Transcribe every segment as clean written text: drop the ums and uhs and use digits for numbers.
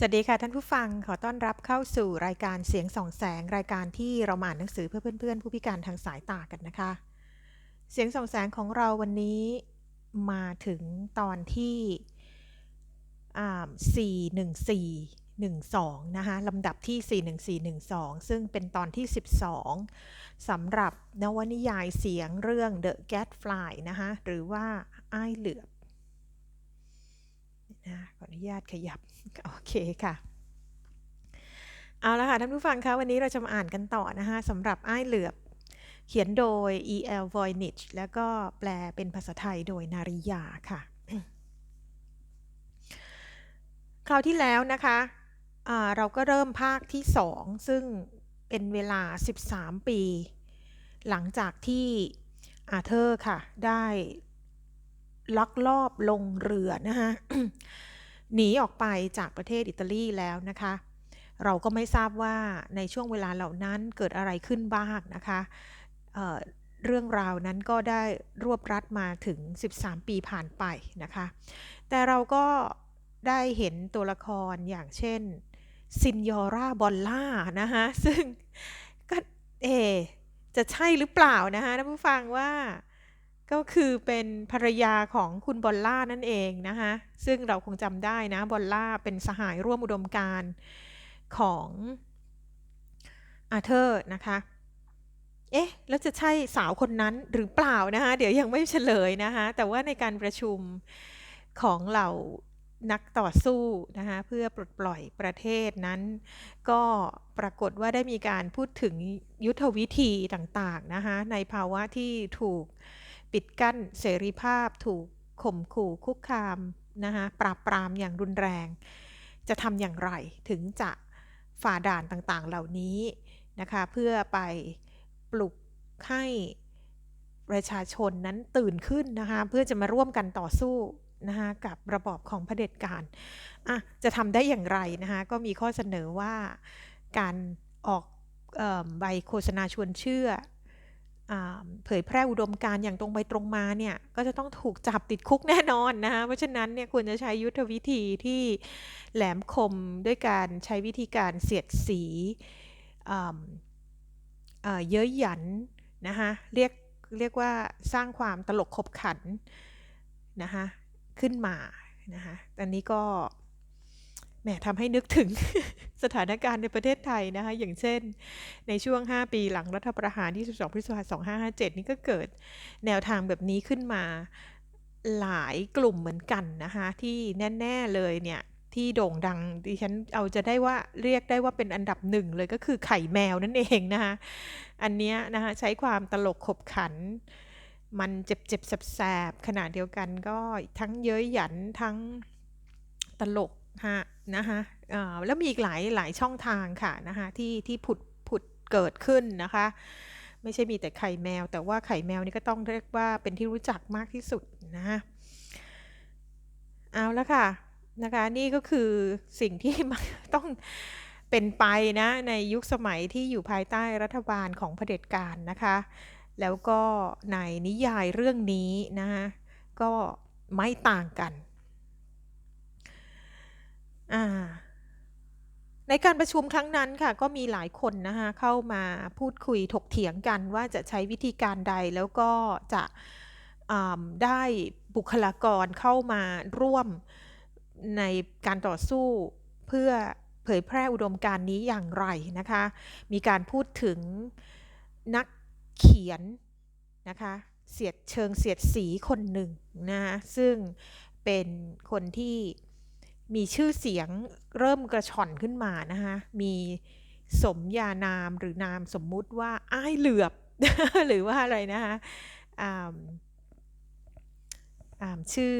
สวัสดีค่ะท่านผู้ฟังขอต้อนรับเข้าสู่รายการเสียงส่องแสงรายการที่เรามาอ่านหนังสือเพื่อเพื่อนๆผู้พิการทางสายตากันนะคะเสียงส่องแสงของเราวันนี้มาถึงตอนที่41412นะคะลำดับที่41412ซึ่งเป็นตอนที่12สำหรับนวนิยายเสียงเรื่อง The Gadfly นะคะหรือว่าอ้ายเหลือบนะขออนุญาตขยับโอเคค่ะ เอาละค่ะท่านผู้ฟังคะวันนี้เราจะมาอ่านกันต่อนะคะสำหรับอ้ายเหลือบเขียนโดย E.L. Voynich แล้วก็แปลเป็นภาษาไทยโดยนาริยาค่ะคราวที่แล้วนะคะเราก็เริ่มภาคที่2ซึ่งเป็นเวลา13ปีหลังจากที่อาเธอร์ค่ะได้ลักลอบลงเรือนะคะหนีออกไปจากประเทศอิตาลีแล้วนะคะเราก็ไม่ทราบว่าในช่วงเวลาเหล่านั้นเกิดอะไรขึ้นบ้างนะคะเเรื่องราวนั้นก็ได้รวบรัดมาถึง13ปีผ่านไปนะคะแต่เราก็ได้เห็นตัวละครอย่างเช่นซินยอร่าบอลล่านะคะซึ่งก็เอจะใช่หรือเปล่านะคะท่านผู้ฟังว่าก็คือเป็นภรรยาของคุณบอลล่านั่นเองนะคะซึ่งเราคงจำได้นะบอลล่าเป็นสหายร่วมอุดมการณ์ของอาเธอร์นะคะเอ๊ะแล้วจะใช่สาวคนนั้นหรือเปล่านะคะเดี๋ยวยังไม่เฉลยนะคะแต่ว่าในการประชุมของเหล่านักต่อสู้นะคะเพื่อปลดปล่อยประเทศนั้นก็ปรากฏว่าได้มีการพูดถึงยุทธวิธีต่างๆนะคะในภาวะที่ถูกปิดกั้นเสรีภาพถูกข่มขู่คุกคามนะคะปราบปรามอย่างรุนแรงจะทำอย่างไรถึงจะฝ่าด่านต่างๆเหล่านี้นะคะเพื่อไปปลุกให้ประชาชนนั้นตื่นขึ้นนะคะเพื่อจะมาร่วมกันต่อสู้นะคะกับระบอบของเผด็จการจะทำได้อย่างไรนะคะก็มีข้อเสนอว่าการออกใบโฆษณาชวนเชื่อเผยแพร่อุดมการณ์อย่างตรงไปตรงมาเนี่ยก็จะต้องถูกจับติดคุกแน่นอนนะคะเพราะฉะนั้นเนี่ยควรจะใช้ยุทธวิธีที่แหลมคมด้วยการใช้วิธีการเสียดสีเย้ยหยันนะคะเรียกว่าสร้างความตลกขบขันนะคะขึ้นมานะคะอันนี้ก็แหมทำให้นึกถึง สถานการณ์ในประเทศไทยนะคะอย่างเช่นในช่วง5ปีหลังรัฐประหารที่12พฤษภาคม2557นี่ก็เกิดแนวทางแบบนี้ขึ้นมาหลายกลุ่มเหมือนกันนะคะที่แน่ๆเลยเนี่ยที่โด่งดังดิฉันเอาจะได้ว่าเรียกได้ว่าเป็นอันดับหนึ่งเลยก็คือไข่แมวนั่นเองนะคะอันนี้นะคะใช้ความตลกขบขันมันเจ็บๆแสบๆขณะเดียวกันก็ทั้งเย้ยหยันทั้งตลกฮะนะคะแล้วมีอีกหลายช่องทางค่ะนะคะที่ผุดเกิดขึ้นนะคะไม่ใช่มีแต่ไข่แมวแต่ว่าไข่แมวนี่ก็ต้องเรียกว่าเป็นที่รู้จักมากที่สุดนะเอาละค่ะนะคะนี่ก็คือสิ่งที่ต้องเป็นไปนะในยุคสมัยที่อยู่ภายใต้รัฐบาลของเผด็จการนะคะแล้วก็ในนิยายเรื่องนี้นะคะก็ไม่ต่างกันอ่า ในการประชุมครั้งนั้นค่ะก็มีหลายคนนะคะเข้ามาพูดคุยถกเถียงกันว่าจะใช้วิธีการใดแล้วก็จะได้บุคลากรเข้ามาร่วมในการต่อสู้เพื่อเผยแพร่อุดมการณ์นี้อย่างไรนะคะมีการพูดถึงนักเขียนนะคะเสียดสีคนหนึ่งนะซึ่งเป็นคนที่มีชื่อเสียงเริ่มกระชอนขึ้นมานะคะมีสมญานามหรือนามสมมุติว่าอ้ายเหลือบหรือว่าอะไรนะคะชื่อ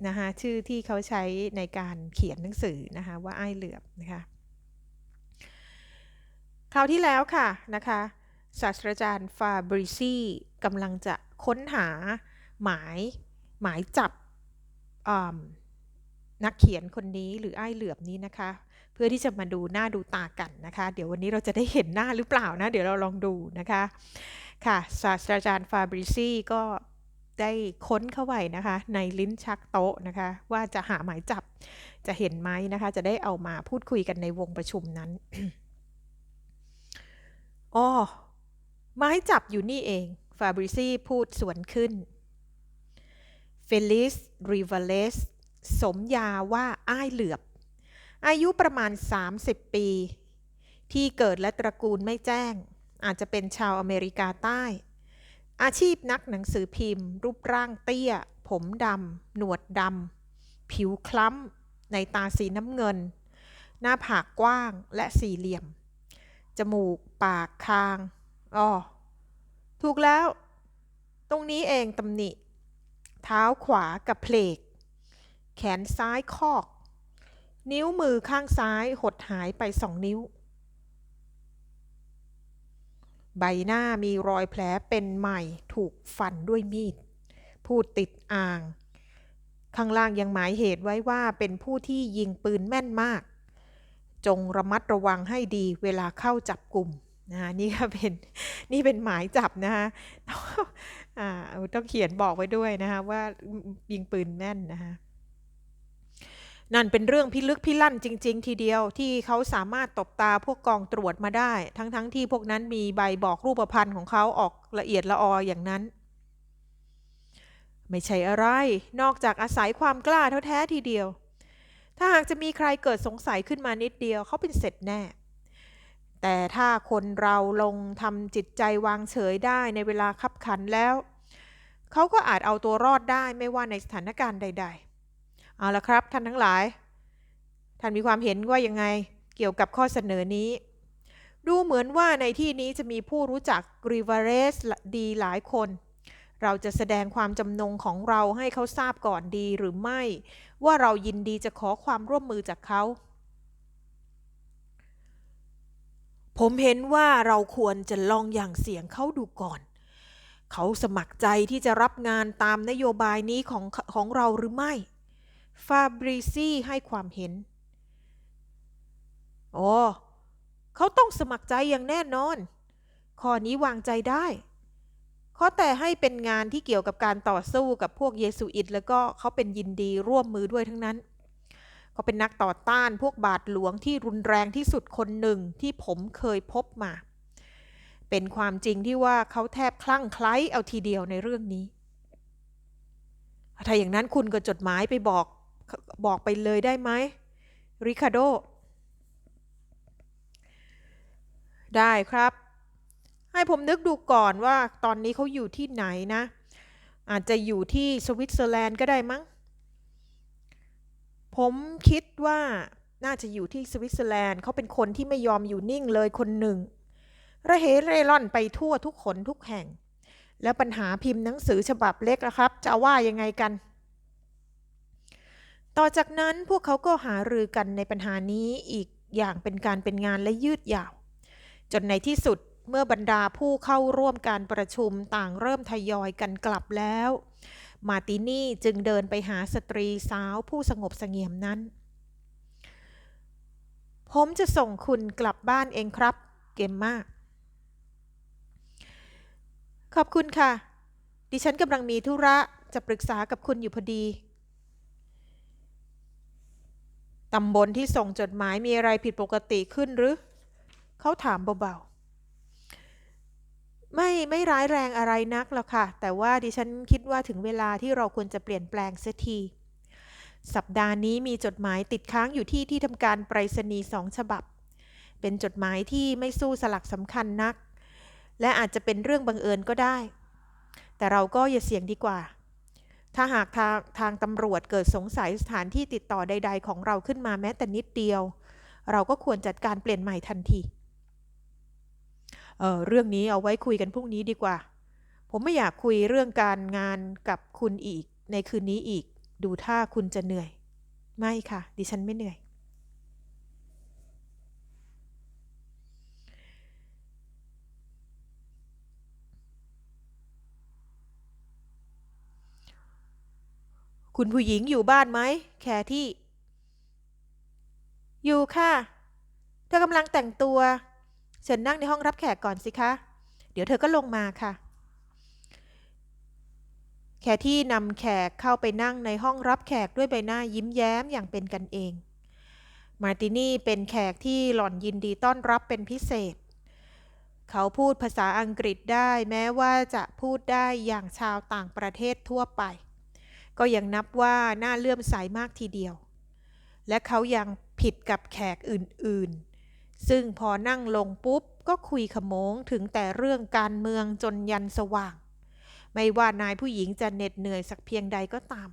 นะคะชื่อที่เขาใช้ในการเขียนหนังสือนะคะว่าอ้ายเหลือบนะคะคราวที่แล้วค่ะนะคะศาสตราจารย์ฟาบริซีกำลังจะค้นหาหมายหมายจับนักเขียนคนนี้หรืออ้ายเหลือบนี้นะคะเพื่อที่จะมาดูหน้าดูตากันนะคะเดี๋ยววันนี้เราจะได้เห็นหน้าหรือเปล่านะเดี๋ยวเราลองดูนะคะค่ะศาสตราจารย์ฟาบริซีก็ ได้ค้นเข้าไปนะคะในลิ้นชักโต๊ะนะคะว่าจะหาหมายจับจะเห็นไหมนะคะจะได้เอามาพูดคุยกันในวงประชุมนั้น อ๋อหมายจับอยู่นี่เองฟาบริซีพูดสวนขึ้นเฟลิสริวาเลสสมญาว่าอ้ายเหลือบอายุประมาณ30 ปีที่เกิดและตระกูลไม่แจ้งอาจจะเป็นชาวอเมริกาใต้อาชีพนักหนังสือพิมพ์รูปร่างเตี้ยผมดำหนวดดำผิวคล้ำในตาสีน้ำเงินหน้าผากกว้างและสี่เหลี่ยมจมูกปากคางถูกแล้วตรงนี้เองตำหนิเท้าขวากับเพลกแขนซ้ายคอกนิ้วมือข้างซ้ายหดหายไป2 นิ้วใบหน้ามีรอยแผลเป็นใหม่ถูกฟันด้วยมีดพูดติดอ่างข้างล่างยังหมายเหตุไว้ว่าเป็นผู้ที่ยิงปืนแม่นมากจงระมัดระวังให้ดีเวลาเข้าจับกลุ่มนะนี่ก็เป็นหมายจับนะคะต้องเขียนบอกไว้ด้วยนะคะว่ายิงปืนแม่นนะคะนั่นเป็นเรื่องพิลึกพิลั่นจริงๆทีเดียวที่เขาสามารถตบตาพวกกองตรวจมาได้ทั้งที่พวกนั้นมีใบบอกรูปพรรณของเขาออกละเอียดละอออย่างนั้นไม่ใช่อะไรนอกจากอาศัยความกล้าแท้ๆทีเดียวถ้าหากจะมีใครเกิดสงสัยขึ้นมานิดเดียวเขาเป็นเสร็จแน่แต่ถ้าคนเราลงทำจิตใจวางเฉยได้ในเวลาคับขันแล้วเขาก็อาจเอาตัวรอดได้ไม่ว่าในสถานการณ์ใดๆเอาละครับท่านทั้งหลายท่านมีความเห็นว่ายังไงเกี่ยวกับข้อเสนอนี้ดูเหมือนว่าในที่นี้จะมีผู้รู้จักริวาเรสดีหลายคนเราจะแสดงความจำนงของเราให้เขาทราบก่อนดีหรือไม่ว่าเรายินดีจะขอความร่วมมือจากเขาผมเห็นว่าเราควรจะลองอย่างเสียงเขาดูก่อนเขาสมัครใจที่จะรับงานตามนโยบายนี้ของเราหรือไม่ฟาบริซีให้ความเห็นเขาต้องสมัครใจอย่างแน่นอนข้อนี้วางใจได้ขอแต่ให้เป็นงานที่เกี่ยวกับการต่อสู้กับพวกเยซูอิตแล้วก็เขาเป็นยินดีร่วมมือด้วยทั้งนั้นเขาเป็นนักต่อต้านพวกบาทหลวงที่รุนแรงที่สุดคนหนึ่งที่ผมเคยพบมาเป็นความจริงที่ว่าเขาแทบคลั่งไคล้เอาทีเดียวในเรื่องนี้ถ้าอย่างนั้นคุณก็จดหมายไปบอกไปเลยได้ไหมริคาร์โดได้ครับให้ผมนึกดูก่อนว่าตอนนี้เขาอยู่ที่ไหนนะอาจจะอยู่ที่สวิตเซอร์แลนด์ก็ได้มั้งผมคิดว่าน่าจะอยู่ที่สวิตเซอร์แลนด์เขาเป็นคนที่ไม่ยอมอยู่นิ่งเลยคนหนึ่งระเหเร่ร่อนไปทั่วทุกคนทุกแห่งแล้วปัญหาพิมพ์หนังสือฉบับเล็กนะครับจะว่ายังไงกันต่อจากนั้นพวกเขาก็หารือกันในปัญหานี้อีกอย่างเป็นการเป็นงานและยืดยาวจนในที่สุดเมื่อบรรดาผู้เข้าร่วมการประชุมต่างเริ่มทยอยกันกลับแล้วมาร์ตินี่จึงเดินไปหาสตรีสาวผู้สงบเสงี่ยมนั้นผมจะส่งคุณกลับบ้านเองครับเกมม่าขอบคุณค่ะดิฉันกำลังมีธุระจะปรึกษากับคุณอยู่พอดีตำบลที่ส่งจดหมายมีอะไรผิดปกติขึ้นหรือเขาถามเบาๆไม่ร้ายแรงอะไรนักหรอกค่ะแต่ว่าดิฉันคิดว่าถึงเวลาที่เราควรจะเปลี่ยนแปลงเสียทีสัปดาห์นี้มีจดหมายติดค้างอยู่ที่ทำการไปรษณีย์2 ฉบับเป็นจดหมายที่ไม่สู้สลักสำคัญนักและอาจจะเป็นเรื่องบังเอิญก็ได้แต่เราก็อย่าเสี่ยงดีกว่าถ้าหากทางตำรวจเกิดสงสัยสถานที่ติดต่อใดๆของเราขึ้นมาแม้แต่นิดเดียวเราก็ควรจัดการเปลี่ยนใหม่ทันทีเรื่องนี้เอาไว้คุยกันพรุ่งนี้ดีกว่าผมไม่อยากคุยเรื่องการงานกับคุณอีกในคืนนี้อีกดูท่าคุณจะเหนื่อยไม่ค่ะดิฉันไม่เหนื่อยคุณผู้หญิงอยู่บ้านไหมแคที่อยู่ค่ะเธอกำลังแต่งตัวเชิญนั่งในห้องรับแขกก่อนสิคะเดี๋ยวเธอก็ลงมาค่ะ แคที่นำแขกเข้าไปนั่งในห้องรับแขกด้วยใบหน้ายิ้มแย้มอย่างเป็นกันเองมาร์ตินี่เป็นแขกที่หล่อนยินดีต้อนรับเป็นพิเศษเขาพูดภาษาอังกฤษได้แม้ว่าจะพูดได้อย่างชาวต่างประเทศทั่วไปก็ยังนับว่าน่าเลื่อมใสมากทีเดียวและเขายังผิดกับแขกอื่นๆซึ่งพอนั่งลงปุ๊บก็คุยขโมงถึงแต่เรื่องการเมืองจนยันสว่างไม่ว่านายผู้หญิงจะเหน็ดเหนื่อยสักเพียงใดก็ตาม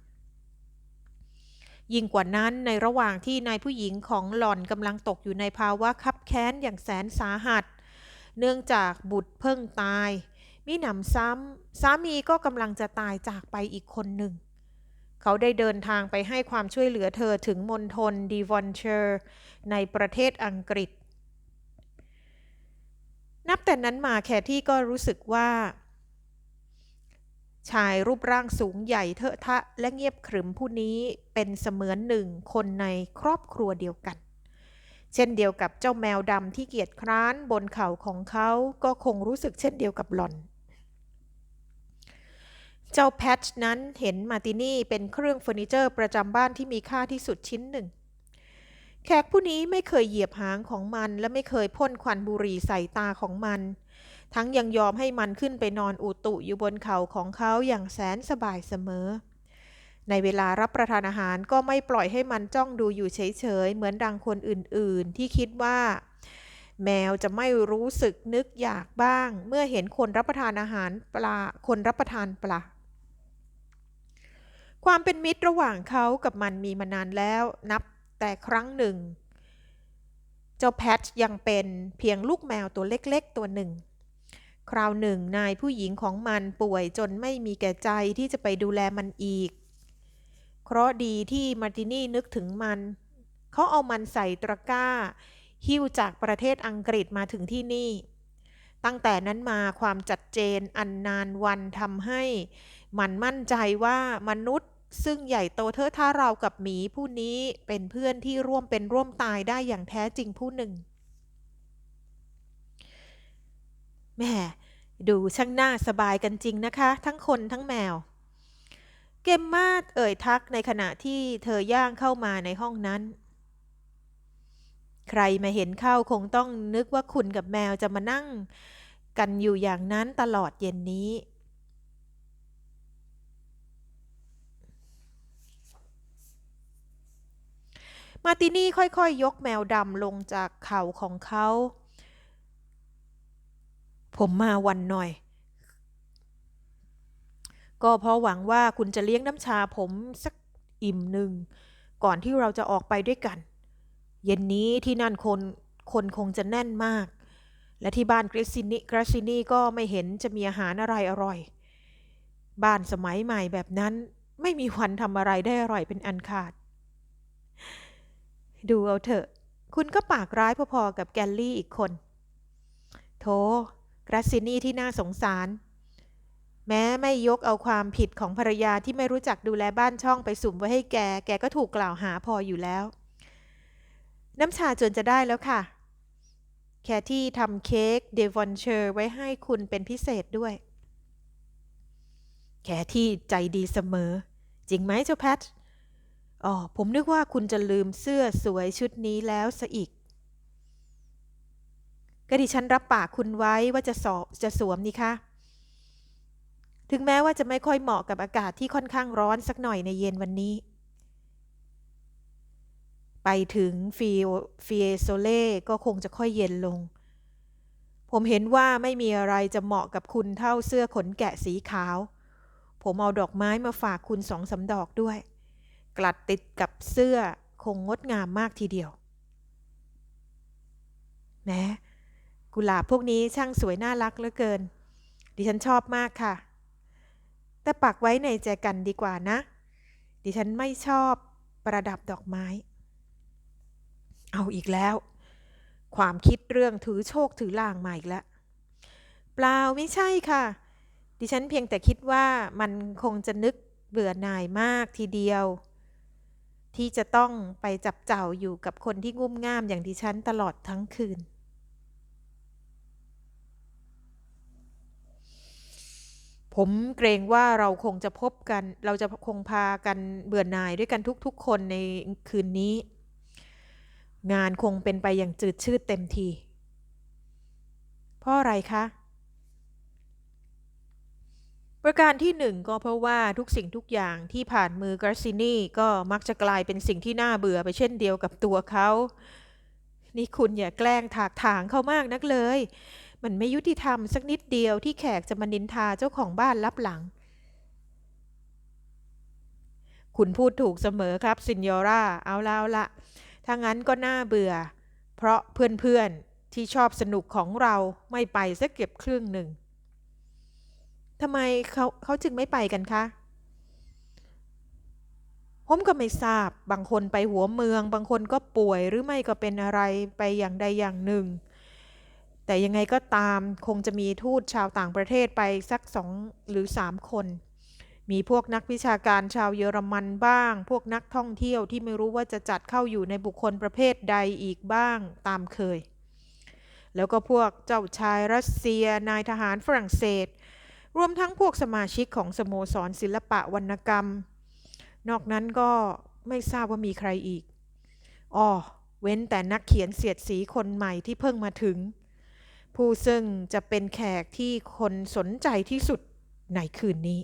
ยิ่งกว่านั้นในระหว่างที่นายผู้หญิงของหล่อนกำลังตกอยู่ในภาวะคับแค้นอย่างแสนสาหัสเนื่องจากบุตรเพิ่งตายมิหนำซ้ำสามีก็กำลังจะตายจากไปอีกคนหนึ่งเขาได้เดินทางไปให้ความช่วยเหลือเธอถึงมณฑลดีวอนเชอร์ในประเทศอังกฤษนับแต่นั้นมาแคที่ก็รู้สึกว่าชายรูปร่างสูงใหญ่เถอะทะและเงียบขรึมผู้นี้เป็นเสมือนหนึ่งคนในครอบครัวเดียวกันเช่นเดียวกับเจ้าแมวดำที่เกียจคร้านบนเข่าของเขาก็คงรู้สึกเช่นเดียวกับหล่อนเจ้าแพทช์นั้นเห็นมาร์ตินี่เป็นเครื่องเฟอร์นิเจอร์ประจำบ้านที่มีค่าที่สุดชิ้นหนึ่งแขกผู้นี้ไม่เคยเหยียบหางของมันและไม่เคยพ่นควันบุหรี่ใส่ตาของมันทั้งยังยอมให้มันขึ้นไปนอนอุตุอยู่บนเข่าของเขาอย่างแสนสบายเสมอในเวลารับประทานอาหารก็ไม่ปล่อยให้มันจ้องดูอยู่เฉยๆเหมือนดังคนอื่นๆที่คิดว่าแมวจะไม่รู้สึกนึกอยากบ้างเมื่อเห็นคนรับประทานอาหารปลาคนรับประทานปลาความเป็นมิตรระหว่างเขากับมันมีมานานแล้วนับแต่ครั้งหนึ่งเจ้าแพทยังเป็นเพียงลูกแมวตัวเล็กๆตัวหนึ่งคราวหนึ่งนายผู้หญิงของมันป่วยจนไม่มีแก่ใจที่จะไปดูแลมันอีกเคราะห์ดีที่มาร์ตินี่นึกถึงมันเขาเอามันใส่ตะกร้าหิ้วจากประเทศอังกฤษมาถึงที่นี่ตั้งแต่นั้นมาความจัดเจนอันนานวันทำให้มันมั่นใจว่ามนุษย์ซึ่งใหญ่โตเทอะท่าราวกับหมีผู้นี้เป็นเพื่อนที่ร่วมเป็นร่วมตายได้อย่างแท้จริงผู้หนึ่งแม่ดูช่างน่าสบายกันจริงนะคะทั้งคนทั้งแมวเกมมาดเอ่ยทักในขณะที่เธอย่างเข้ามาในห้องนั้นใครมาเห็นเข้าคงต้องนึกว่าคุณกับแมวจะมานั่งกันอยู่อย่างนั้นตลอดเย็นนี้มาร์ตินี่ค่อยๆ ยกแมวดำลงจากเข่าของเขาผมมาวันหน่อยก็เพราะหวังว่าคุณจะเลี้ยงน้ำชาผมสักอิ่มหนึ่งก่อนที่เราจะออกไปด้วยกันเย็นนี้ที่นั่นคนคงจะแน่นมากและที่บ้านกราซินี่ก็ไม่เห็นจะมีอาหารอะไรอร่อยบ้านสมัยใหม่แบบนั้นไม่มีวันทำอะไรได้อร่อยเป็นอันขาดดูเอาเถอะคุณก็ปากร้ายพอๆกับแกลลี่อีกคนโธ่กราซินี่ที่น่าสงสารแม้ไม่ยกเอาความผิดของภรรยาที่ไม่รู้จักดูแลบ้านช่องไปสุมไว้ให้แกก็ถูกกล่าวหาพออยู่แล้วน้ำชาจนจะได้แล้วค่ะแคที่ทำเค้กเดวอนเชอร์ไว้ให้คุณเป็นพิเศษด้วยแคที่ใจดีเสมอจริงไหมเจ้าแพทอ๋อผมนึกว่าคุณจะลืมเสื้อสวยชุดนี้แล้วซะอีกก็ดิฉันรับปากคุณไว้ว่าจะสวมนี่คะถึงแม้ว่าจะไม่ค่อยเหมาะกับอากาศที่ค่อนข้างร้อนสักหน่อยในเย็นวันนี้ไปถึงฟิเอโซเล่ก็คงจะค่อยเย็นลงผมเห็นว่าไม่มีอะไรจะเหมาะกับคุณเท่าเสื้อขนแกะสีขาวผมเอาดอกไม้มาฝากคุณ2-3 ดอกด้วยกลัดติดกับเสื้อคงงดงามมากทีเดียวแหมกุหลาบพวกนี้ช่างสวยน่ารักเหลือเกินดิฉันชอบมากค่ะแต่ปักไว้ในแจกันดีกว่านะดิฉันไม่ชอบประดับดอกไม้เอาอีกแล้วความคิดเรื่องถือโชคถือลางมาอีกแล้วเปล่าไม่ใช่ค่ะดิฉันเพียงแต่คิดว่ามันคงจะนึกเบื่อหน่ายมากทีเดียวที่จะต้องไปจับเจ้าอยู่กับคนที่งุ่มง่ามอย่างดิฉันตลอดทั้งคืน ผมเกรงว่าเราคงจะพบกันเราจะคงพากันเบื่อหน่ายด้วยกันทุกๆคนในคืนนี้งานคงเป็นไปอย่างจืดชืดเต็มทีเพราะอะไรคะประการที่หนึ่งก็เพราะว่าทุกสิ่งทุกอย่างที่ผ่านมือกราซินีก็มักจะกลายเป็นสิ่งที่น่าเบื่อไปเช่นเดียวกับตัวเขานี่คุณอย่าแกล้งถากถางเขามากนักเลยมันไม่ยุติธรรมสักนิดเดียวที่แขกจะมานินทาเจ้าของบ้านลับหลังคุณพูดถูกเสมอครับซินโยราเอาละถ้างั้นก็น่าเบื่อเพราะเพื่อนๆที่ชอบสนุกของเราไม่ไปสักเก็บครึ่งหนึ่งทำไมเขาจึงไม่ไปกันคะผมก็ไม่ทราบบางคนไปหัวเมืองบางคนก็ป่วยหรือไม่ก็เป็นอะไรไปอย่างใดอย่างหนึ่งแต่ยังไงก็ตามคงจะมีทูตชาวต่างประเทศไปสัก2 หรือ 3 คนมีพวกนักวิชาการชาวเยอรมันบ้างพวกนักท่องเที่ยวที่ไม่รู้ว่าจะจัดเข้าอยู่ในบุคคลประเภทใดอีกบ้างตามเคยแล้วก็พวกเจ้าชายรัสเซียนายทหารฝรั่งเศสรวมทั้งพวกสมาชิกของสโมสรศิลปะวรรณกรรมนอกนั้นก็ไม่ทราบว่ามีใครอีกอ้อเว้นแต่นักเขียนเสียดสีคนใหม่ที่เพิ่งมาถึงผู้ซึ่งจะเป็นแขกที่คนสนใจที่สุดในคืนนี้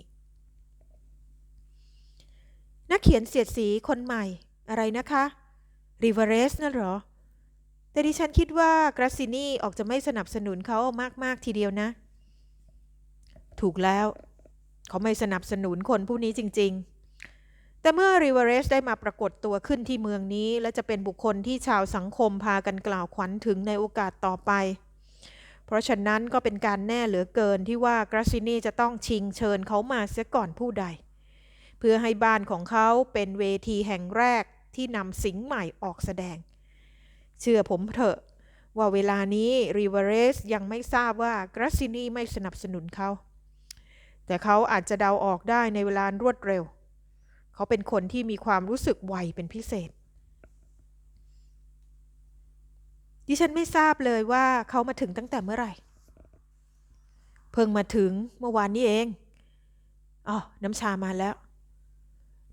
นักเขียนเสียดสีคนใหม่อะไรนะคะริเวเรสนั่นเหรอแต่ดิฉันคิดว่ากราซินีออกจะไม่สนับสนุนเขามากๆทีเดียวนะถูกแล้วเขาไม่สนับสนุนคนผู้นี้จริงๆแต่เมื่อริเวเรสได้มาปรากฏตัวขึ้นที่เมืองนี้และจะเป็นบุคคลที่ชาวสังคมพากันกล่าวขวัญถึงในโอกาสต่อไปเพราะฉะนั้นก็เป็นการแน่เหลือเกินที่ว่ากราซินีจะต้องชิงเชิญเขามาเสียก่อนผู้ใดเพื่อให้บ้านของเขาเป็นเวทีแห่งแรกที่นำสิงห์ใหม่ออกแสดงเชื่อผมเถอะว่าเวลานี้ริเวเรสยังไม่ทราบว่ากราซินีไม่สนับสนุนเขาแต่เขาอาจจะเดาออกได้ในเวลารวดเร็วเขาเป็นคนที่มีความรู้สึกไวเป็นพิเศษดิฉันไม่ทราบเลยว่าเขามาถึงตั้งแต่เมื่อไหร่เพิ่งมาถึงเมื่อวานนี้เองอ๋อน้ำชามาแล้ว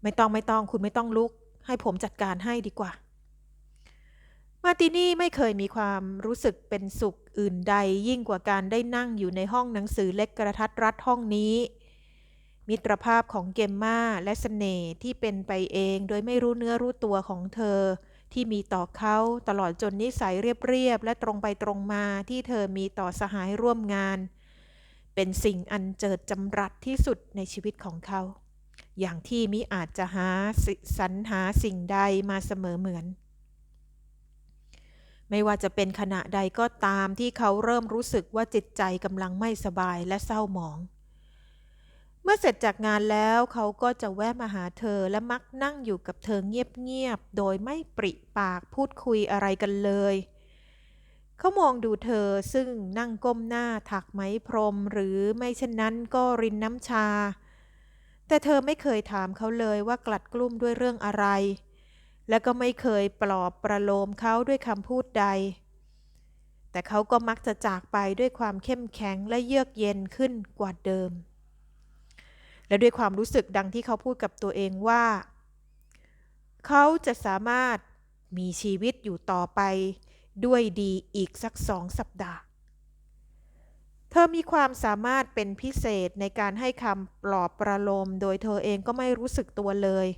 ไม่ต้องคุณไม่ต้องลุกให้ผมจัดการให้ดีกว่ามาตินี่ไม่เคยมีความรู้สึกเป็นสุขอื่นใดยิ่งกว่าการได้นั่งอยู่ในห้องหนังสือเล็กกระทัดรัดห้องนี้มิตรภาพของเกมม่าและเสน่ห์ที่เป็นไปเองโดยไม่รู้เนื้อรู้ตัวของเธอที่มีต่อเขาตลอดจนนิสัยเรียบๆและตรงไปตรงมาที่เธอมีต่อสหายร่วมงานเป็นสิ่งอันเจิดจำรัดที่สุดในชีวิตของเขาอย่างที่มิอาจจะสรรหาสิ่งใดมาเสมอเหมือนไม่ว่าจะเป็นขณะใดก็ตามที่เขาเริ่มรู้สึกว่าจิตใจกำลังไม่สบายและเศร้าหมองเมื่อเสร็จจากงานแล้วเขาก็จะแวะมาหาเธอและมักนั่งอยู่กับเธอเงียบๆโดยไม่ปริปากพูดคุยอะไรกันเลยเขามองดูเธอซึ่งนั่งก้มหน้าถักไหมพรมหรือไม่เช่นนั้นก็รินน้ำชาแต่เธอไม่เคยถามเขาเลยว่ากลัดกลุ้มด้วยเรื่องอะไรและก็ไม่เคยปลอบประโลมเขาด้วยคำพูดใดแต่เขาก็มักจะจากไปด้วยความเข้มแข็งและเยือกเย็นขึ้นกว่าเดิมและด้วยความรู้สึกดังที่เขาพูดกับตัวเองว่าเขาจะสามารถมีชีวิตอยู่ต่อไปด้วยดีอีกสัก2 สัปดาห์เธอมีความสามารถเป็นพิเศษในการให้คำปลอบประโลมโดยเธอเองก็ไม่รู้สึกตัวเลย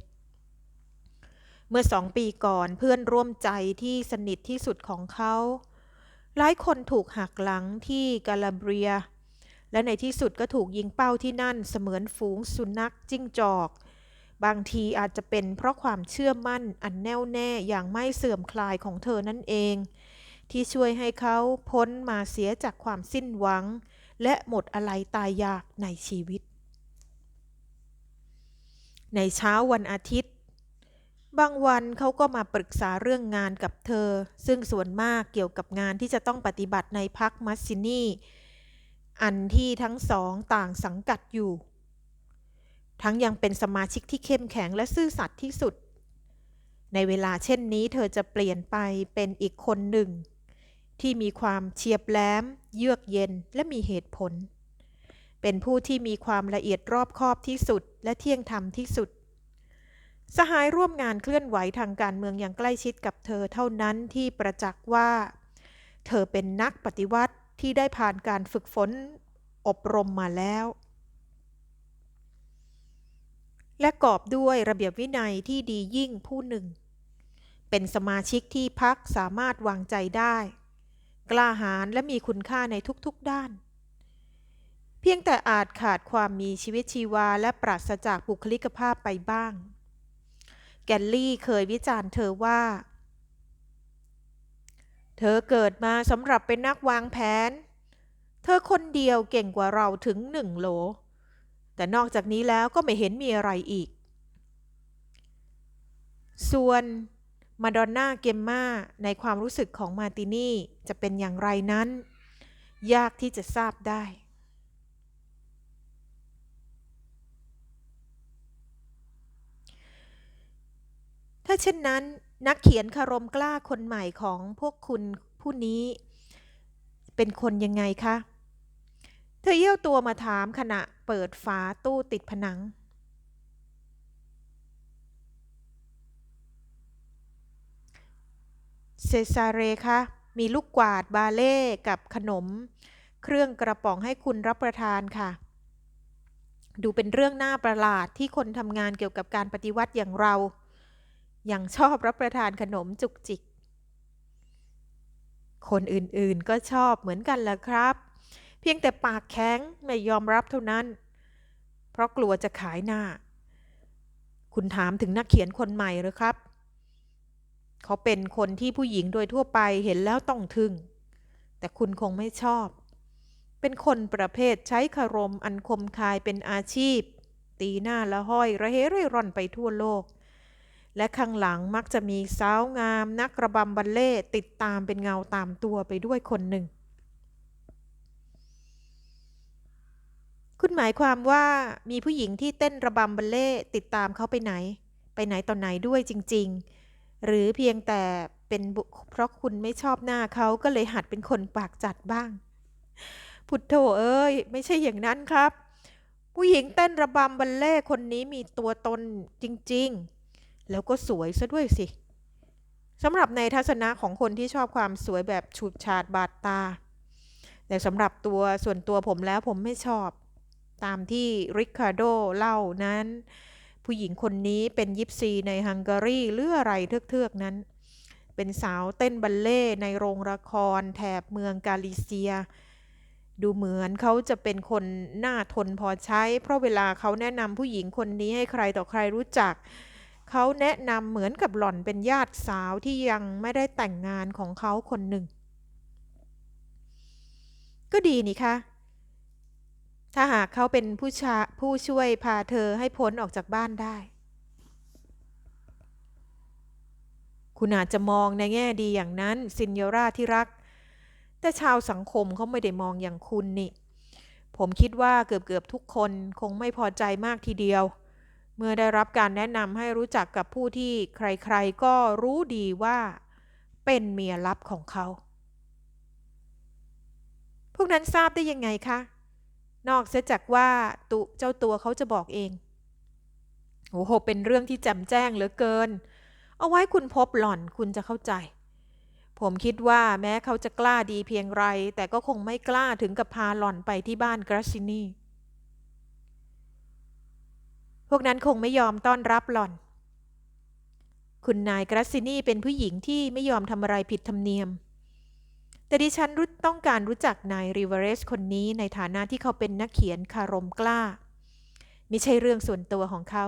เมื่อ2 ปีก่อนเพื่อนร่วมใจที่สนิทที่สุดของเขาหลายคนถูกหักหลังที่กาลาเบรียและในที่สุดก็ถูกยิงเป้าที่นั่นเสมือนฝูงสุนัขจิ้งจอกบางทีอาจจะเป็นเพราะความเชื่อมั่นอันแน่วแน่อย่างไม่เสื่อมคลายของเธอนั่นเองที่ช่วยให้เขาพ้นมาเสียจากความสิ้นหวังและหมดอะไรตายอยากในชีวิตในเช้าวันอาทิตย์บางวันเขาก็มาปรึกษาเรื่องงานกับเธอซึ่งส่วนมากเกี่ยวกับงานที่จะต้องปฏิบัติในพรรคมัสซินีอันที่ทั้งสองต่างสังกัดอยู่ทั้งยังเป็นสมาชิกที่เข้มแข็งและซื่อสัตย์ที่สุดในเวลาเช่นนี้เธอจะเปลี่ยนไปเป็นอีกคนหนึ่งที่มีความเฉียบแหลมเยือกเย็นและมีเหตุผล เป็นผู้ที่มีความละเอียดรอบคอบที่สุดและเที่ยงธรรมที่สุดสหายร่วมงานเคลื่อนไหวทางการเมืองอย่างใกล้ชิดกับเธอเท่านั้นที่ประจักษ์ว่าเธอเป็นนักปฏิวัติที่ได้ผ่านการฝึกฝนอบรมมาแล้วและกอบด้วยระเบียบวินัยที่ดียิ่งผู้หนึ่งเป็นสมาชิกที่พรรคสามารถวางใจได้กล้าหาญและมีคุณค่าในทุกๆด้านเพียงแต่อาจขาดความมีชีวิตชีวาและปราศจากบุคลิกภาพไปบ้างแกลลี่เคยวิจารณ์เธอว่าเธอเกิดมาสำหรับเป็นนักวางแผนเธอคนเดียวเก่งกว่าเราถึง1 โหลแต่นอกจากนี้แล้วก็ไม่เห็นมีอะไรอีกส่วนมาดอนน่าเกมม่าในความรู้สึกของมาร์ตินี่จะเป็นอย่างไรนั้นยากที่จะทราบได้ถ้าเช่นนั้นนักเขียนคารมกล้าคนใหม่ของพวกคุณผู้นี้เป็นคนยังไงคะเธอเอี้ยวตัวมาถามขณะเปิดฝาตู้ติดผนังเซซาเรคะมีลูกกวาดบาเล่กับขนมเครื่องกระป๋องให้คุณรับประทานค่ะดูเป็นเรื่องน่าประหลาดที่คนทำงานเกี่ยวกับการปฏิวัติอย่างเรายังชอบรับประทานขนมจุกจิกคนอื่นๆก็ชอบเหมือนกันแหละครับเพียงแต่ปากแข็งไม่ยอมรับเท่านั้นเพราะกลัวจะขายหน้าคุณถามถึงนักเขียนคนใหม่หรือครับเขาเป็นคนที่ผู้หญิงโดยทั่วไปเห็นแล้วต้องทึ่งแต่คุณคงไม่ชอบเป็นคนประเภทใช้คารมอันคมคายเป็นอาชีพตีหน้าละห้อยระเหเร่ร่อนไปทั่วโลกและข้างหลังมักจะมีสาวงามนักระบำบัลเล่ติดตามเป็นเงาตามตัวไปด้วยคนหนึ่งคุณหมายความว่ามีผู้หญิงที่เต้นระบำบัลเล่ติดตามเขาไปไหนต่อไหนด้วยจริงๆหรือเพียงแต่เป็นเพราะคุณไม่ชอบหน้าเขาก็เลยหัดเป็นคนปากจัดบ้างพุทโธเอ้ยไม่ใช่อย่างนั้นครับผู้หญิงเต้นระบำบัลเล่คนนี้มีตัวตนจริงๆแล้วก็สวยซะด้วยสิสำหรับในทัศนะของคนที่ชอบความสวยแบบฉูดฉาดบาดตาแต่สำหรับส่วนตัวผมแล้วผมไม่ชอบตามที่ริคาร์โดเล่านั้นผู้หญิงคนนี้เป็นยิปซีในฮังการีหรืออะไรเทือกๆนั้นเป็นสาวเต้นบัลเล่ในโรงละครแถบเมืองกาลิเซียดูเหมือนเขาจะเป็นคนน่าทนพอใช้เพราะเวลาเขาแนะนำผู้หญิงคนนี้ให้ใครต่อใครรู้จักเขาแนะนำเหมือนกับหล่อนเป็นญาติสาวที่ยังไม่ได้แต่งงานของเขาคนหนึ่งก็ดีนี่คะถ้าหากเขาเป็นผู้ช่วยพาเธอให้พ้นออกจากบ้านได้คุณอาจจะมองในแง่ดีอย่างนั้นซินโยราที่รักแต่ชาวสังคมเขาไม่ได้มองอย่างคุณนี่ผมคิดว่าเกือบทุกคนคงไม่พอใจมากทีเดียวเมื่อได้รับการแนะนำให้รู้จักกับผู้ที่ใครๆก็รู้ดีว่าเป็นเมียลับของเขาพวกนั้นทราบได้ยังไงคะนอกเสียจากว่าเจ้าตัวเขาจะบอกเองโอ้โหเป็นเรื่องที่แจ่มแจ้งเหลือเกินเอาไว้คุณพบหล่อนคุณจะเข้าใจผมคิดว่าแม้เขาจะกล้าดีเพียงไรแต่ก็คงไม่กล้าถึงกับพาหล่อนไปที่บ้านกราซินีพวกนั้นคงไม่ยอมต้อนรับหล่อนคุณนายกราซินีเป็นผู้หญิงที่ไม่ยอมทำอะไรผิดธรรมเนียมแต่ดิฉันต้องการรู้จักนายริเวเรสคนนี้ในฐานะที่เขาเป็นนักเขียนคารมกล้าไม่ใช่เรื่องส่วนตัวของเขา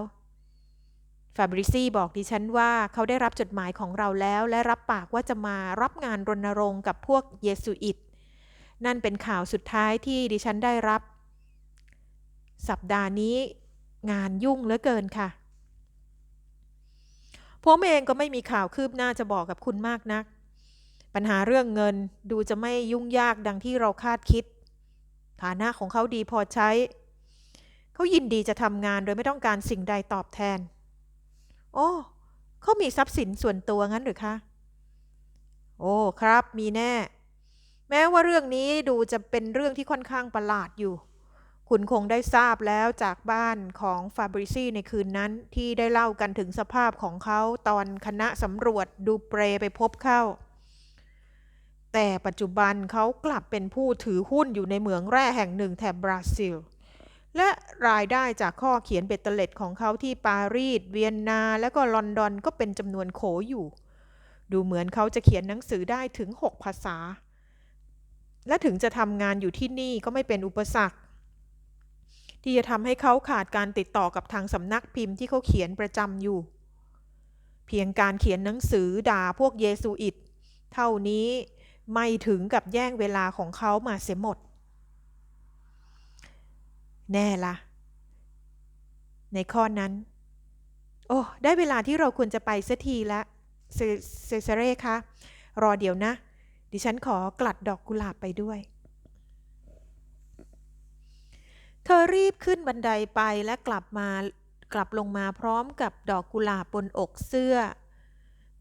ฟาบริซีบอกดิฉันว่าเขาได้รับจดหมายของเราแล้วและรับปากว่าจะมารับงานรณรงค์กับพวกเยซูอิตนั่นเป็นข่าวสุดท้ายที่ดิฉันได้รับสัปดาห์นี้งานยุ่งเหลือเกินค่ะผมเองก็ไม่มีข่าวคืบหน้าจะบอกกับคุณมากนักปัญหาเรื่องเงินดูจะไม่ยุ่งยากดังที่เราคาดคิดฐานะของเขาดีพอใช้เขายินดีจะทำงานโดยไม่ต้องการสิ่งใดตอบแทนโอ้เขามีทรัพย์สินส่วนตัวงั้นหรือคะโอ้ครับมีแน่แม้ว่าเรื่องนี้ดูจะเป็นเรื่องที่ค่อนข้างประหลาดอยู่ คุณคงได้ทราบแล้วจากบ้านของฟาบริซี่ในคืนนั้นที่ได้เล่ากันถึงสภาพของเขาตอนคณะสำรวจดูเปรไปพบเข้าแต่ปัจจุบันเขากลับเป็นผู้ถือหุ้นอยู่ในเหมืองแร่แห่งหนึ่งแถบบราซิลและรายได้จากข้อเขียนเบ็ดเตล็ดของเขาที่ปารีสเวียนนาและก็ลอนดอนก็เป็นจำนวนโขอยู่ดูเหมือนเขาจะเขียนหนังสือได้ถึง6 ภาษาและถึงจะทำงานอยู่ที่นี่ก็ไม่เป็นอุปสรรคที่จะทำให้เขาขาดการติดต่อกับทางสำนักพิมพ์ที่เขาเขียนประจำอยู่เพียงการเขียนหนังสือด่าพวกเยซูอิตเท่านี้ไม่ถึงกับแย่งเวลาของเขามาเสียหมดแน่ละในข้อนั้นโอ้ได้เวลาที่เราควรจะไปสักทีละเซเซเร่คะรอเดี๋ยวนะดิฉันขอกลัดดอกกุหลาบไปด้วยเธอรีบขึ้นบันไดไปและกลับลงมาพร้อมกับดอกกุหลาบบนอกเสื้อ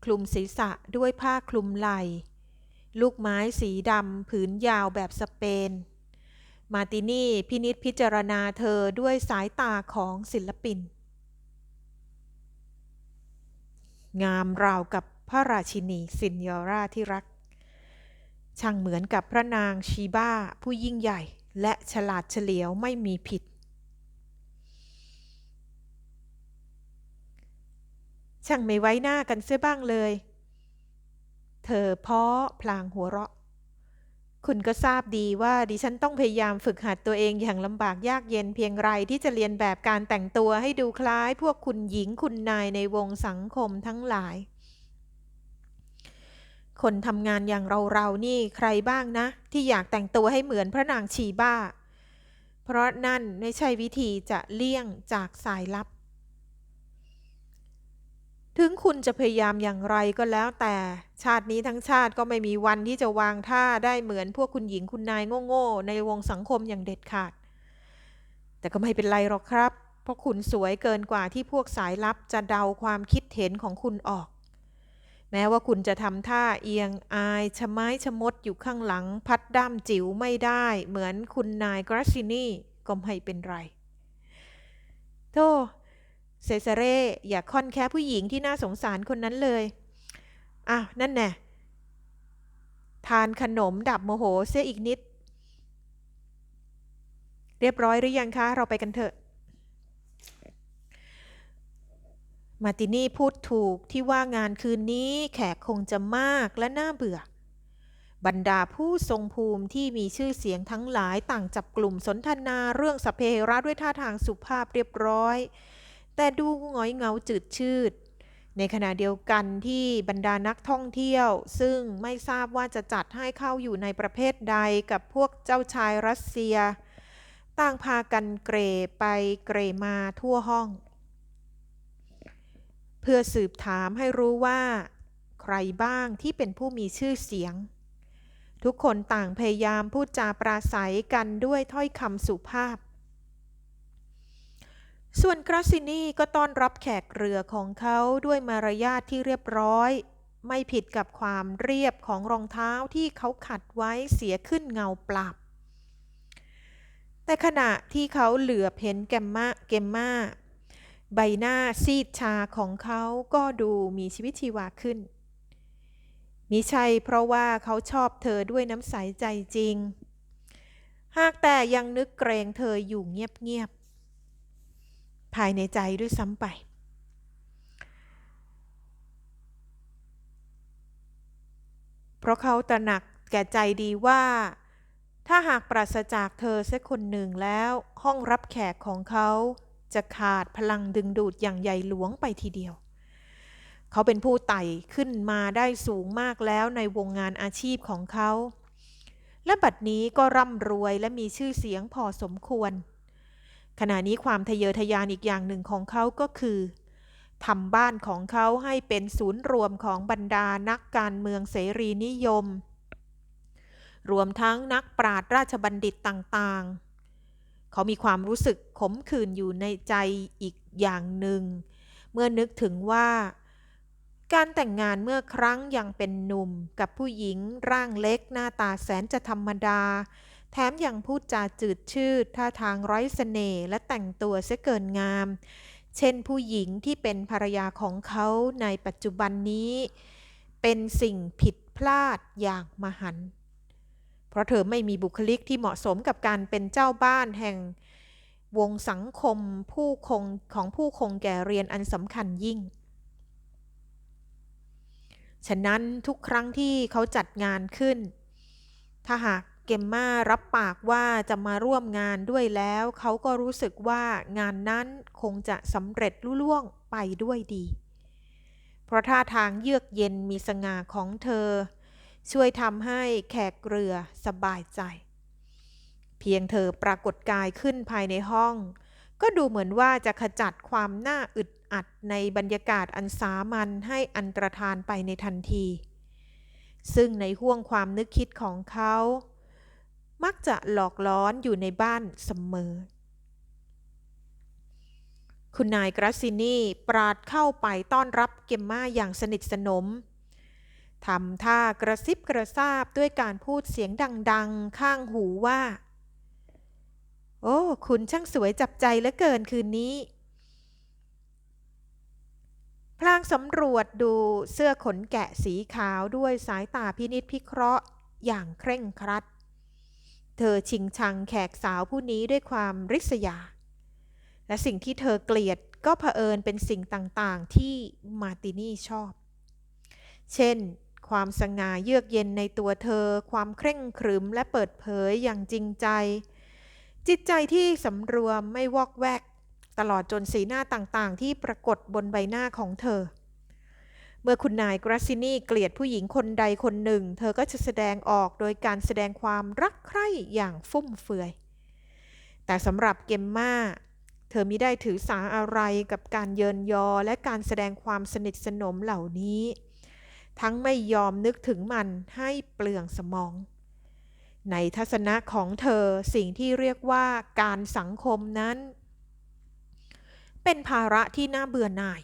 คลุมศีรษะด้วยผ้าคลุมไหล่ลูกไม้สีดำผืนยาวแบบสเปนมาตินี่พินิจพิจารณาเธอด้วยสายตาของศิลปินงามราวกับพระราชินีซินยอราที่รักช่างเหมือนกับพระนางชีบ้าผู้ยิ่งใหญ่และฉลาดเฉลียวไม่มีผิดช่างไม่ไว้หน้ากันเสียบ้างเลยเธอพ้อพลางหัวเราะคุณก็ทราบดีว่าดิฉันต้องพยายามฝึกหัดตัวเองอย่างลำบากยากเย็นเพียงไรที่จะเรียนแบบการแต่งตัวให้ดูคล้ายพวกคุณหญิงคุณนายในวงสังคมทั้งหลายคนทำงานอย่างเรานี่ใครบ้างนะที่อยากแต่งตัวให้เหมือนพระนางชีบ้าเพราะนั่นไม่ใช่วิธีจะเลี่ยงจากสายลับถึงคุณจะพยายามอย่างไรก็แล้วแต่ชาตินี้ทั้งชาติก็ไม่มีวันที่จะวางท่าได้เหมือนพวกคุณหญิงคุณนายโง่ๆในวงสังคมอย่างเด็ดขาดแต่ก็ไม่เป็นไรหรอกครับเพราะคุณสวยเกินกว่าที่พวกสายลับจะเดาความคิดเห็นของคุณออกแม้ว่าคุณจะทำท่าเอียงอายชะม้ายชะมดอยู่ข้างหลังพัดด้ามจิ๋วไม่ได้เหมือนคุณนายกราซินีก็ไม่เป็นไรโธ่เซเซเร่อย่าค่อนแค่ผู้หญิงที่น่าสงสารคนนั้นเลยอ้าวนั่นแน่ทานขนมดับโมโหเสียอีกนิดเรียบร้อยหรือยังคะเราไปกันเถอะมาตินี่พูดถูกที่ว่างานคืนนี้แขกคงจะมากและน่าเบื่อบรรดาผู้ทรงภูมิที่มีชื่อเสียงทั้งหลายต่างจับกลุ่มสนทนาเรื่องสัพเพเหระด้วยท่าทางสุภาพเรียบร้อยแต่ดูหงอยเหงาจืดชืดในขณะเดียวกันที่บรรดานักท่องเที่ยวซึ่งไม่ทราบว่าจะจัดให้เข้าอยู่ในประเภทใดกับพวกเจ้าชายรัสเซียต่างพากันเกรไปเกรมาทั่วห้องเพื่อสืบถามให้รู้ว่าใครบ้างที่เป็นผู้มีชื่อเสียงทุกคนต่างพยายามพูดจาปราศัยกันด้วยถ้อยคำสุภาพส่วนกราซินีก็ต้อนรับแขกเรือของเขาด้วยมารยาทที่เรียบร้อยไม่ผิดกับความเรียบของรองเท้าที่เขาขัดไว้เสียขึ้นเงาปราบแต่ขณะที่เขาเหลือบเห็นเกมม่าใบหน้าซีดชาของเขาก็ดูมีชีวิตชีวาขึ้นมิใช่เพราะว่าเขาชอบเธอด้วยน้ำใสใจจริงหากแต่ยังนึกเกรงเธออยู่เงียบๆภายในใจด้วยซ้ำไปเพราะเขาตระหนักแก่ใจดีว่าถ้าหากปราศจากเธอสักคนหนึ่งแล้วห้องรับแขกของเขาจะขาดพลังดึงดูดอย่างใหญ่หลวงไปทีเดียวเขาเป็นผู้ไต่ขึ้นมาได้สูงมากแล้วในวงงานอาชีพของเขาและบัดนี้ก็ร่ำรวยและมีชื่อเสียงพอสมควรขณะนี้ความทะเยอทะยานอีกอย่างหนึ่งของเขาก็คือทำบ้านของเขาให้เป็นศูนย์รวมของบรรดานักการเมืองเสรีนิยมรวมทั้งนักปราชญ์ราชบัณฑิตต่างๆเขามีความรู้สึกขมขื่นอยู่ในใจอีกอย่างหนึ่งเมื่อนึกถึงว่าการแต่งงานเมื่อครั้งยังเป็นหนุ่มกับผู้หญิงร่างเล็กหน้าตาแสนจะธรรมดา แถมยังพูดจาจืดชืดท่าทางไร้เสน่ห์และแต่งตัวเสียเกินงามเช่นผู้หญิงที่เป็นภรรยาของเขาในปัจจุบันนี้เป็นสิ่งผิดพลาดอย่างมหันต์เพราะเธอไม่มีบุคลิกที่เหมาะสมกับการเป็นเจ้าบ้านแห่งวงสังคมผู้คงแก่เรียนอันสำคัญยิ่งฉะนั้นทุกครั้งที่เขาจัดงานขึ้นถ้าหากเกมม่ารับปากว่าจะมาร่วมงานด้วยแล้วเขาก็รู้สึกว่างานนั้นคงจะสำเร็จลุล่วงไปด้วยดีเพราะท่าทางเยือกเย็นมีสง่าของเธอช่วยทำให้แขกเรือสบายใจเพียงเธอปรากฏกายขึ้นภายในห้องก็ดูเหมือนว่าจะขจัดความน่าอึดอัดในบรรยากาศอันสามัญให้อันตรธานไปในทันทีซึ่งในห้วงความนึกคิดของเขามักจะหลอกล้อนอยู่ในบ้านเสมอคุณนายกราซินีปราดเข้าไปต้อนรับเกมม่าอย่างสนิทสนมทำท่ากระซิบกระซาบด้วยการพูดเสียงดังๆข้างหูว่าโอ้คุณช่างสวยจับใจเหลือเกินคืนนี้พลางสำรวจดูเสื้อขนแกะสีขาวด้วยสายตาพินิจพิเคราะห์อย่างเคร่งครัดเธอชิงชังแขกสาวผู้นี้ด้วยความริษยาและสิ่งที่เธอเกลียดก็เผอิญเป็นสิ่งต่างๆที่มาร์ตินี่ชอบเช่นความสง่าเยือกเย็นในตัวเธอความเคร่งครึมและเปิดเผยอย่างจริงใจจิตใจที่สำรวมไม่วอกแวกตลอดจนสีหน้าต่างๆที่ปรากฏบนใบหน้าของเธอเมื่อคุณนายกราซินีเกลียดผู้หญิงคนใดคนหนึ่งเธอก็จะแสดงออกโดยการแสดงความรักใคร่อย่างฟุ่มเฟือยแต่สำหรับเกมม่าเธอมิได้ถือสาอะไรกับการเยินยอและการแสดงความสนิทสนมเหล่านี้ทั้งไม่ยอมนึกถึงมันให้เปลืองสมองในทัศนะของเธอสิ่งที่เรียกว่าการสังคมนั้นเป็นภาระที่น่าเบื่อหน่าย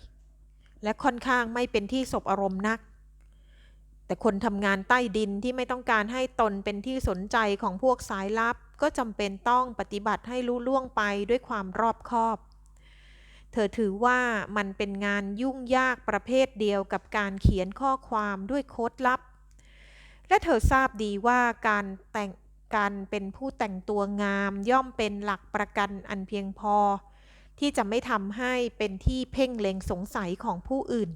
และค่อนข้างไม่เป็นที่สบอารมณ์นักแต่คนทำงานใต้ดินที่ไม่ต้องการให้ตนเป็นที่สนใจของพวกสายลับก็จำเป็นต้องปฏิบัติให้ลุล่วงไปด้วยความรอบคอบเธอถือว่ามันเป็นงานยุ่งยากประเภทเดียวกับการเขียนข้อความด้วยโค้ดลับและเธอทราบดีว่าการเป็นผู้แต่งตัวงามย่อมเป็นหลักประกันอันเพียงพอที่จะไม่ทำให้เป็นที่เพ่งเล็งสงสัยของผู้อื่น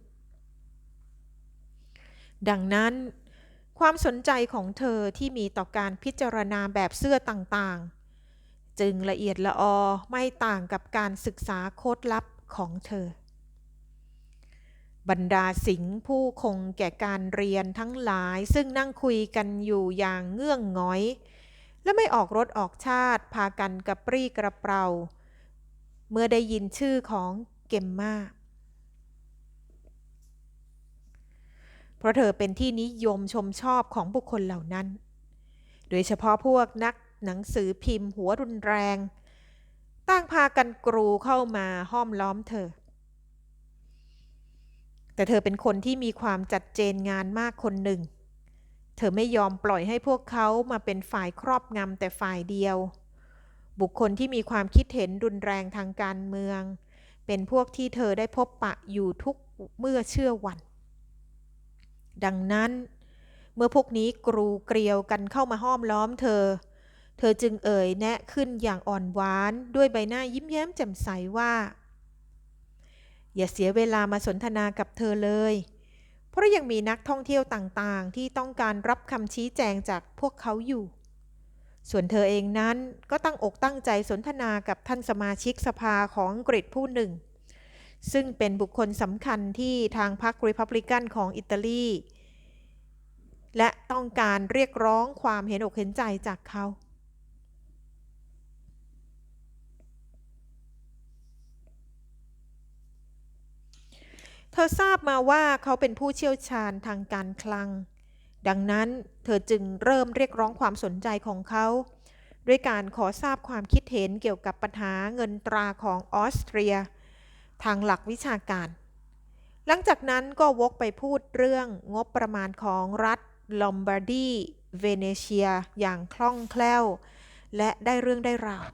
ดังนั้นความสนใจของเธอที่มีต่อการพิจารณาแบบเสื้อต่างๆจึงละเอียดละออไม่ต่างกับการศึกษาโค้ดลับของเธอบรรดาสิงห์ผู้คงแก่การเรียนทั้งหลายซึ่งนั่งคุยกันอยู่อย่างเงื่องง้อยและไม่ออกรถออกชาติพากันกระปรี้กระเปร่าเมื่อได้ยินชื่อของเกมม่าเพราะเธอเป็นที่นิยมชมชอบของบุคคลเหล่านั้นโดยเฉพาะพวกนักหนังสือพิมพ์หัวรุนแรงต่างพากันกรูเข้ามาห้อมล้อมเธอแต่เธอเป็นคนที่มีความจัดเจนงานมากคนหนึ่งเธอไม่ยอมปล่อยให้พวกเขามาเป็นฝ่ายครอบงำแต่ฝ่ายเดียวบุคคลที่มีความคิดเห็นรุนแรงทางการเมืองเป็นพวกที่เธอได้พบปะอยู่ทุกเมื่อเชื่อวันดังนั้นเมื่อพวกนี้กรูเกลียวกันเข้ามาห้อมล้อมเธอจึงเอ่ยแนะขึ้นอย่างอ่อนหวานด้วยใบหน้ายิ้มแย้มแจ่มใสว่าอย่าเสียเวลามาสนทนากับเธอเลยเพราะยังมีนักท่องเที่ยวต่างๆที่ต้องการรับคำชี้แจงจากพวกเขาอยู่ส่วนเธอเองนั้นก็ตั้งอกตั้งใจสนทนากับท่านสมาชิกสภาของอังกฤษผู้หนึ่งซึ่งเป็นบุคคลสำคัญที่ทางพรรครีพับลิกันของอิตาลีและต้องการเรียกร้องความเห็นอกเห็นใจจากเขาเธอทราบมาว่าเขาเป็นผู้เชี่ยวชาญทางการคลังดังนั้นเธอจึงเริ่มเรียกร้องความสนใจของเขาด้วยการขอทราบความคิดเห็นเกี่ยวกับปัญหาเงินตราของออสเตรียทางหลักวิชาการหลังจากนั้นก็วกไปพูดเรื่องงบประมาณของรัฐลอมบาร์ดีเวเนเชียอย่างคล่องแคล่ว และได้เรื่องได้ราว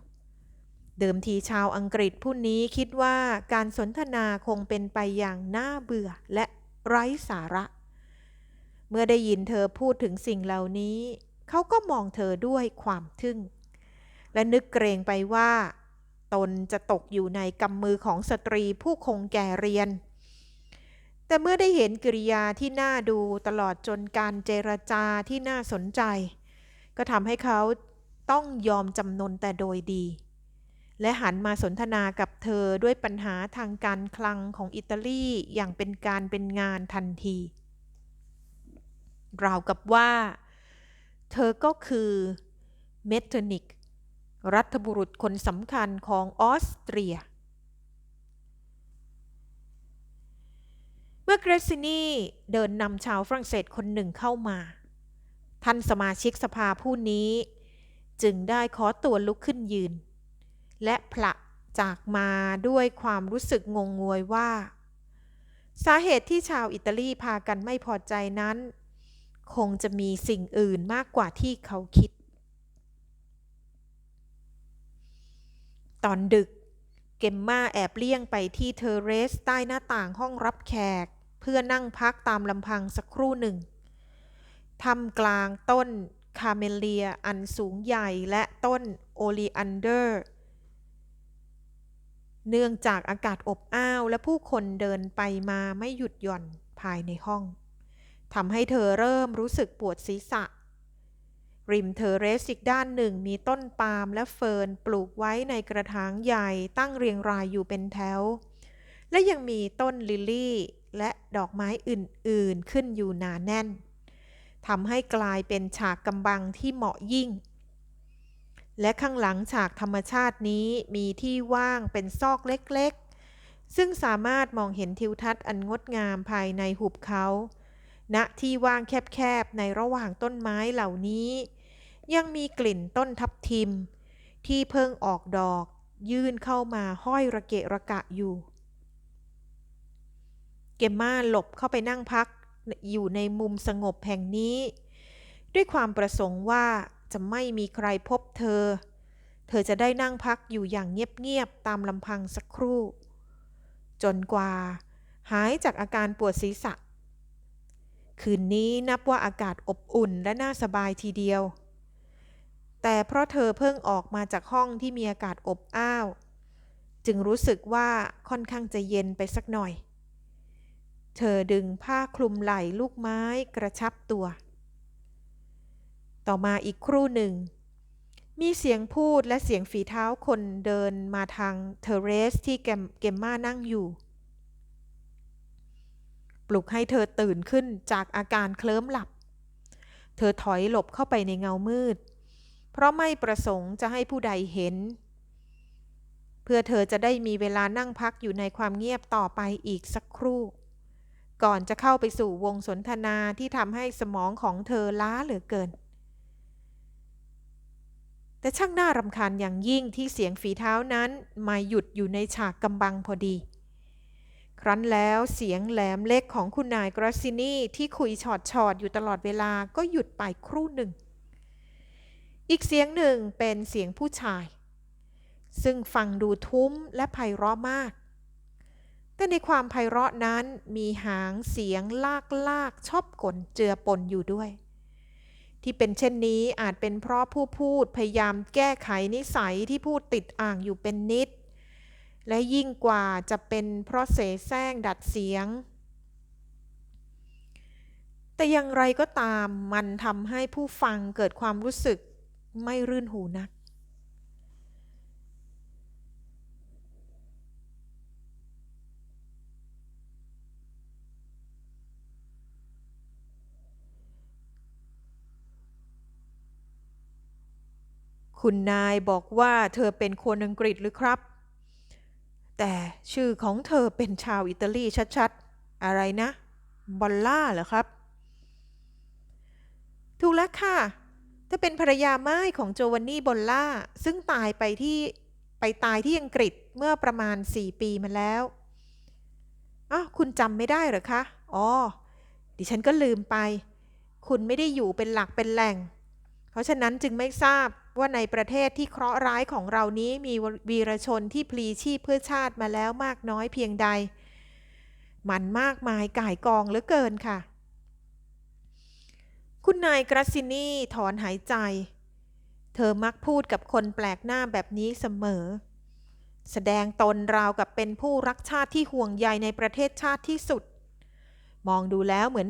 เดิมทีชาวอังกฤษผู้นี้คิดว่าการสนทนาคงเป็นไปอย่างน่าเบื่อและไร้สาระเมื่อได้ยินเธอพูดถึงสิ่งเหล่านี้เขาก็มองเธอด้วยความทึ่งและนึกเกรงไปว่าตนจะตกอยู่ในกำมือของสตรีผู้คงแก่เรียนแต่เมื่อได้เห็นกิริยาที่น่าดูตลอดจนการเจรจาที่น่าสนใจก็ทำให้เขาต้องยอมจำนนแต่โดยดีและหันมาสนทนากับเธอด้วยปัญหาทางการคลังของอิตาลีอย่างเป็นการเป็นงานทันทีราวกับว่าเธอก็คือเมตเทอร์นิกรัฐบุรุษคนสำคัญของออสเตรียเมื่อเกรซินีเดินนำชาวฝรั่งเศสคนหนึ่งเข้ามาท่านสมาชิกสภาผู้นี้จึงได้ขอตัวลุกขึ้นยืนและผละจากมาด้วยความรู้สึกงงงวยว่าสาเหตุที่ชาวอิตาลีพากันไม่พอใจนั้นคงจะมีสิ่งอื่นมากกว่าที่เขาคิดตอนดึกเกมม่าแอบเลี่ยงไปที่เทอร์เรสใต้หน้าต่างห้องรับแขกเพื่อนั่งพักตามลำพังสักครู่หนึ่งท่ามกลางต้นคาเมเลียอันสูงใหญ่และต้นโอลีอันเดอร์เนื่องจากอากาศอบอ้าวและผู้คนเดินไปมาไม่หยุดหย่อนภายในห้องทำให้เธอเริ่มรู้สึกปวดศีรษะริมเทอร์เรสอีกด้านหนึ่งมีต้นปาล์มและเฟิร์นปลูกไว้ในกระถางใหญ่ตั้งเรียงรายอยู่เป็นแถวและยังมีต้นลิลลี่และดอกไม้อื่นๆขึ้นอยู่หนาแน่นทำให้กลายเป็นฉากกำบังที่เหมาะยิ่งและข้างหลังฉากธรรมชาตินี้มีที่ว่างเป็นซอกเล็กๆซึ่งสามารถมองเห็นทิวทัศน์อันงดงามภายในหุบเขาณที่ว่างแคบๆในระหว่างต้นไม้เหล่านี้ยังมีกลิ่นต้นทับทิมที่เพิ่งออกดอกยื่นเข้ามาห้อยระเกะระกะอยู่เกมม่าหลบเข้าไปนั่งพักอยู่ในมุมสงบแห่งนี้ด้วยความประสงค์ว่าจะไม่มีใครพบเธอจะได้นั่งพักอยู่อย่างเงียบๆตามลำพังสักครู่จนกว่าหายจากอาการปวดศีรษะคืนนี้นับว่าอากาศอบอุ่นและน่าสบายทีเดียวแต่เพราะเธอเพิ่งออกมาจากห้องที่มีอากาศอบอ้าวจึงรู้สึกว่าค่อนข้างจะเย็นไปสักหน่อยเธอดึงผ้าคลุมไหล่ลูกไม้กระชับตัวต่อมาอีกครู่หนึ่งมีเสียงพูดและเสียงฝีเท้าคนเดินมาทางเทอร์เรสที่เกมม่านั่งอยู่ปลุกให้เธอตื่นขึ้นจากอาการเคลิ้มหลับเธอถอยหลบเข้าไปในเงามืดเพราะไม่ประสงค์จะให้ผู้ใดเห็นเพื่อเธอจะได้มีเวลานั่งพักอยู่ในความเงียบต่อไปอีกสักครู่ก่อนจะเข้าไปสู่วงสนทนาที่ทำให้สมองของเธอล้าเหลือเกินแต่ช่างน่ารำคาญอย่างยิ่งที่เสียงฝีเท้านั้นมาหยุดอยู่ในฉากกำบังพอดีครั้นแล้วเสียงแหลมเล็กของคุณนายกราซินีที่คุยฉอดอยู่ตลอดเวลาก็หยุดไปครู่หนึ่งอีกเสียงหนึ่งเป็นเสียงผู้ชายซึ่งฟังดูทุ้มและไพเราะมากแต่ในความไพเราะนั้นมีหางเสียงลากชอบกลเจือปนอยู่ด้วยที่เป็นเช่นนี้อาจเป็นเพราะผู้พูดพยายามแก้ไขนิสัยที่พูดติดอ่างอยู่เป็นนิดและยิ่งกว่าจะเป็นเพราะเสแสร้งดัดเสียงแต่อย่างไรก็ตามมันทำให้ผู้ฟังเกิดความรู้สึกไม่รื่นหูนักคุณนายบอกว่าเธอเป็นคนอังกฤษหรือครับแต่ชื่อของเธอเป็นชาวอิตาลีชัดๆอะไรนะบอลล่าเหรอครับถูกแล้วค่ะเธอเป็นภรรยาม่ายของโจวานนี่บอลล่าซึ่งตายที่อังกฤษเมื่อประมาณ4 ปีมาแล้วอ้าวคุณจำไม่ได้เหรอคะอ๋อดิฉันก็ลืมไปคุณไม่ได้อยู่เป็นหลักเป็นแหล่งเพราะฉะนั้นจึงไม่ทราบ ว่าในประเทศที่เคราะห์ร้ายของเรานี้มีวีรชนที่พลีชีพเพื่อชาติมาแล้วมากน้อยเพียงใดมันมากมายก่ายกองเหลือเกินค่ะคุณนายกราซินีถอนหายใจเธอมักพูดกับคนแปลกหน้าแบบนี้เสมอแสดงตนราวกับเป็นผู้รักชาติที่ห่วงใยในประเทศชาติที่สุดมองดูแล้วเหมือนเด็ก